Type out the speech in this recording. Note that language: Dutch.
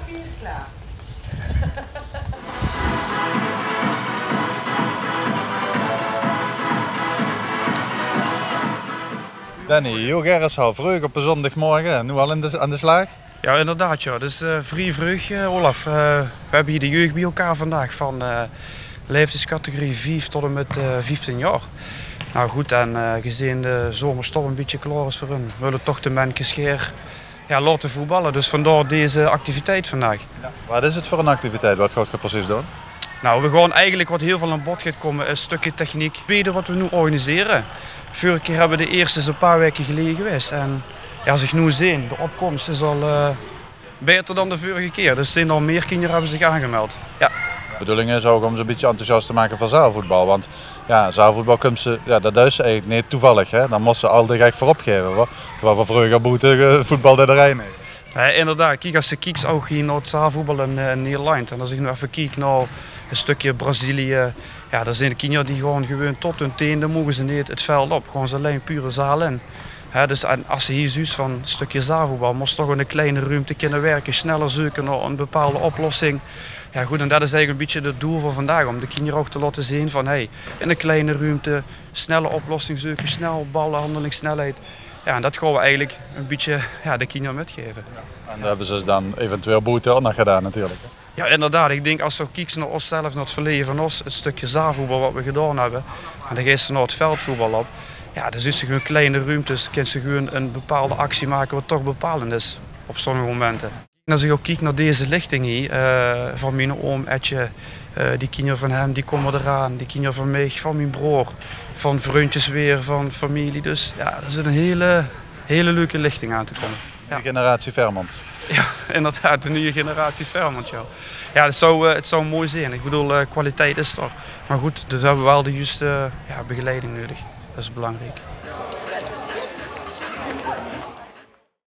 koffie is klaar. Danny, hoe gaat het zo vroeg op een zondagmorgen? Nu al aan de slag? Ja, inderdaad. Ja. Dus vrij vroeg, Olaf. We hebben hier de jeugd bij elkaar vandaag van leeftijdscategorie 5 tot en met 15 jaar. Nou goed, en gezien de zomerstop een beetje klaar is voor hun, willen toch de mensen laten voetballen. Dus vandaar deze activiteit vandaag. Ja. Wat is het voor een activiteit? Wat gaat je precies doen? Nou, we gaan eigenlijk wat heel veel aan bod gaat komen, een stukje techniek. Tweede wat we nu organiseren. Vorige keer hebben we de eerste een paar weken geleden geweest. En ja, als ik nu zie, de opkomst is al beter dan de vorige keer. Dus zijn al meer kinderen hebben zich aangemeld. Ja. De bedoeling is ook om ze een beetje enthousiast te maken voor zaalvoetbal. Want ja, zaalvoetbal dat is eigenlijk niet toevallig. Hè? Dan moesten ze al direct voor opgeven. Hoor. Terwijl we vroeger moeten voetbal de rij. Ja, inderdaad, kijk, als je kijkt ook hier naar het zaalvoetbal in Nederland. En als ik nu even kijk naar een stukje Brazilië. Ja, daar zijn de kinderen die gewoon tot hun teen, dan mogen ze niet het veld op. Gewoon ze alleen pure zaal in. Dus als je hier ziet van een stukje zaalvoetbal, moest toch in een kleine ruimte kunnen werken, sneller zoeken naar een bepaalde oplossing. Ja goed, en dat is eigenlijk een beetje het doel van vandaag, om de kinderen ook te laten zien van in een kleine ruimte, snelle oplossing zoeken, snel ballen, handelingssnelheid. Ja, en dat gaan we eigenlijk een beetje de kinderen metgeven. En daar hebben ze dan eventueel boete ook nog gedaan natuurlijk. Ja, inderdaad. Ik denk als we kijken naar onszelf, naar het verleden van ons, het stukje zaalvoetbal wat we gedaan hebben, en dan gaan ze naar het veldvoetbal op. Ja, dan is ze gewoon kleine ruimtes, kunnen ze gewoon een bepaalde actie maken wat toch bepalend is op sommige momenten. En als ik ook kijk naar deze lichting hier, van mijn oom Etje, die kinderen van hem, die komen eraan, die kinderen van mij, van mijn broer, van vriendjes weer, van familie. Dus ja, er zit een hele leuke lichting aan te komen. Ja. De generatie Vermont. Ja, inderdaad, de nieuwe generatie Vermont. Ja, het zou mooi zijn. Ik bedoel, kwaliteit is er. Maar goed, dus hebben we wel de juiste begeleiding nodig. Dat is belangrijk.